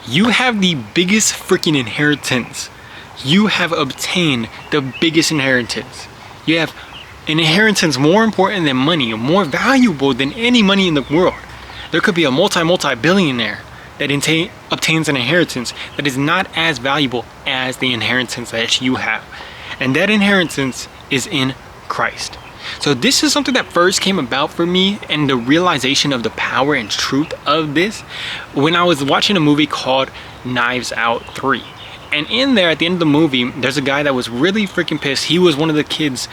You have the biggest freaking inheritance. You have obtained the biggest inheritance. You have an inheritance more important than money, more valuable than any money in the world. There could be a multi-billionaire that obtains an inheritance that is not as valuable as the inheritance that you have. And that inheritance is in Christ. So this is something that first came about for me, and the realization of the power and truth of this when I was watching a movie called Knives Out 3. And in there, at the end of the movie, there's a guy that was really freaking pissed. He was one of the kids,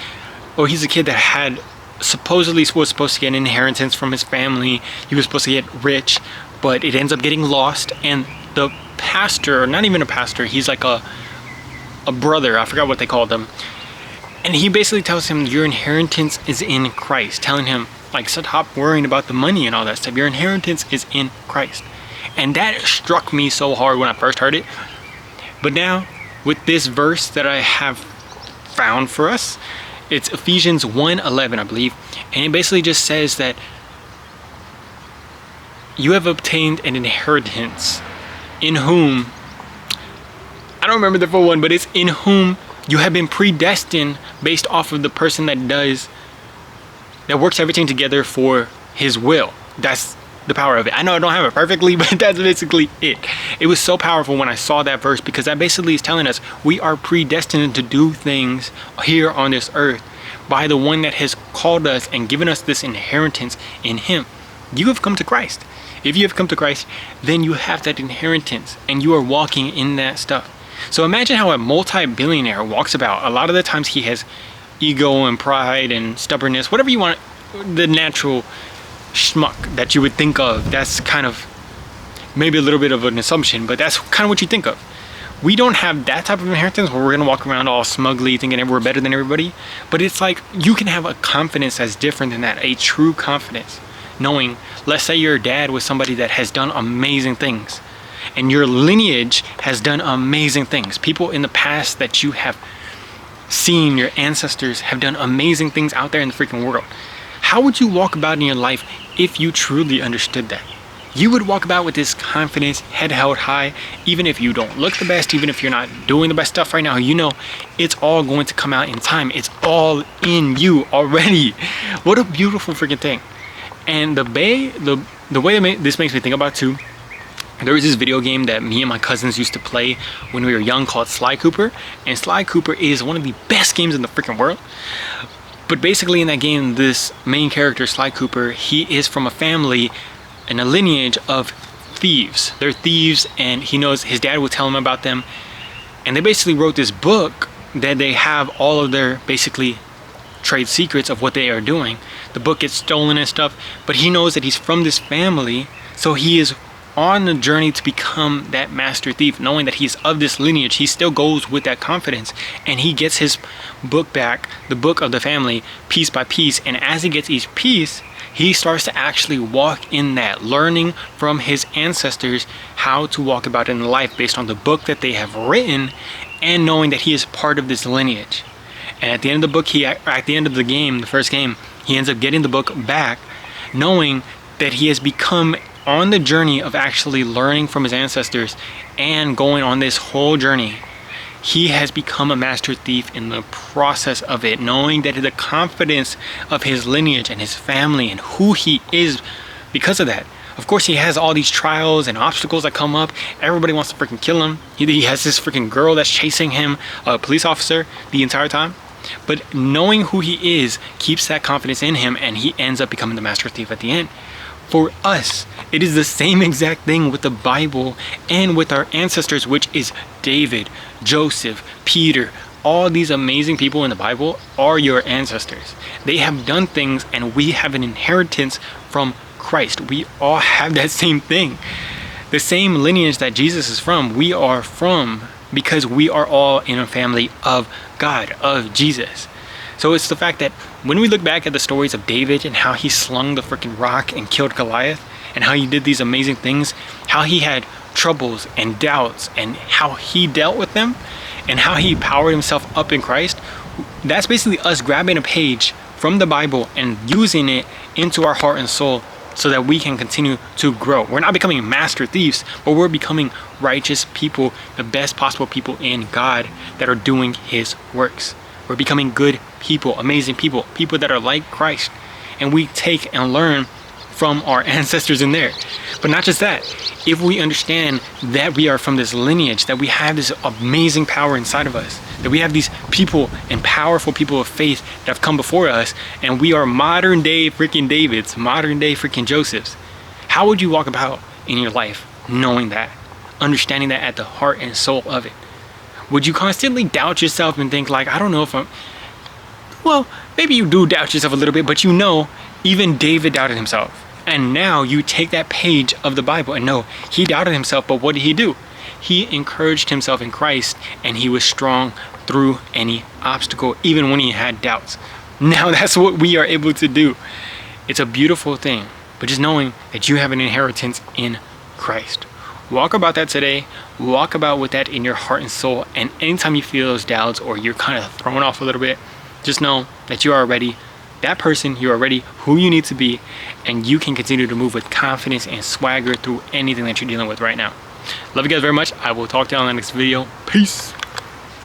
or he's a kid that had supposedly was supposed to get an inheritance from his family. He was supposed to get rich, but it ends up getting lost. And the pastor, or not even a pastor, he's like a brother, I forgot what they called him. And he basically tells him, your inheritance is in Christ, telling him, like, stop worrying about the money and all that stuff. Your inheritance is in Christ. And that struck me so hard when I first heard it. But now, with this verse that I have found for us, it's Ephesians 1:11, I believe. And it basically just says that you have obtained an inheritance in whom, I don't remember the full one, but it's in whom you have been predestined based off of the person that works everything together for his will. That's the power of it. I know I don't have it perfectly, but that's basically it. It was so powerful when I saw that verse, because that basically is telling us we are predestined to do things here on this earth by the one that has called us and given us this inheritance in him. You have come to Christ. If you have come to Christ, then you have that inheritance and you are walking in that stuff. So imagine how a multi-billionaire walks about. A lot of the times he has ego and pride and stubbornness, whatever you want, the natural schmuck that you would think of. That's kind of maybe a little bit of an assumption, but that's kind of what you think of. We don't have that type of inheritance where we're gonna walk around all smugly thinking we're better than everybody, but it's like you can have a confidence that's different than that, a true confidence, knowing, let's say your dad was somebody that has done amazing things and your lineage has done amazing things. People in the past that you have seen, your ancestors have done amazing things out there in the freaking world. How would you walk about in your life if you truly understood that? You would walk about with this confidence, head held high, even if you don't look the best, even if you're not doing the best stuff right now. You know it's all going to come out in time. It's all in you already. What a beautiful freaking thing. And the way this makes me think about too, there was this video game that me and my cousins used to play when we were young called Sly Cooper. And Sly Cooper is one of the best games in the freaking world. But basically in that game, this main character, Sly Cooper, he is from a family and a lineage of thieves. They're thieves, and he knows his dad would tell him about them. And they basically wrote this book that they have all of their basically trade secrets of what they are doing. The book gets stolen and stuff, but he knows that he's from this family, so he is on the journey to become that master thief, knowing that he's of this lineage. He still goes with that confidence, and he gets his book back, the book of the family, piece by piece. And as he gets each piece, he starts to actually walk in that, learning from his ancestors how to walk about in life based on the book that they have written, and knowing that he is part of this lineage. And at the end of the book, at the end of the game, the first game, he ends up getting the book back, knowing that he has become on the journey of actually learning from his ancestors and going on this whole journey. He has become a master thief in the process of it, knowing that the confidence of his lineage and his family and who he is because of that. Of course, he has all these trials and obstacles that come up. Everybody wants to freaking kill him. He has this freaking girl that's chasing him, a police officer, the entire time. But knowing who he is keeps that confidence in him, and he ends up becoming the master thief at the end. For us, it is the same exact thing with the Bible and with our ancestors, which is David, Joseph, Peter. All these amazing people in the Bible are your ancestors. They have done things, and we have an inheritance from Christ. We all have that same thing. The same lineage that Jesus is from, we are from, because we are all in a family of God, of Jesus. So it's the fact that when we look back at the stories of David and how he slung the freaking rock and killed Goliath, and how he did these amazing things, how he had troubles and doubts, and how he dealt with them, and how he powered himself up in Christ, that's basically us grabbing a page from the Bible and using it into our heart and soul so that we can continue to grow. We're not becoming master thieves, but we're becoming righteous people, the best possible people in God that are doing his works. We're becoming good people, amazing people, people that are like Christ. And we take and learn from our ancestors in there. But not just that, if we understand that we are from this lineage, that we have this amazing power inside of us, that we have these people and powerful people of faith that have come before us, and we are modern day freaking Davids, modern day freaking Josephs, how would you walk about in your life knowing that, understanding that at the heart and soul of it? Would you constantly doubt yourself and think like, I don't know if I'm, well, maybe you do doubt yourself a little bit, but you know, even David doubted himself. And now you take that page of the Bible and know he doubted himself, but what did he do? He encouraged himself in Christ, and he was strong through any obstacle, even when he had doubts. Now that's what we are able to do. It's a beautiful thing, but just knowing that you have an inheritance in Christ. Walk about that today. Walk about with that in your heart and soul. And anytime you feel those doubts or you're kind of thrown off a little bit, just know that you are already that person, you're already who you need to be, and you can continue to move with confidence and swagger through anything that you're dealing with right now. Love you guys very much. I will talk to you on the next video. Peace.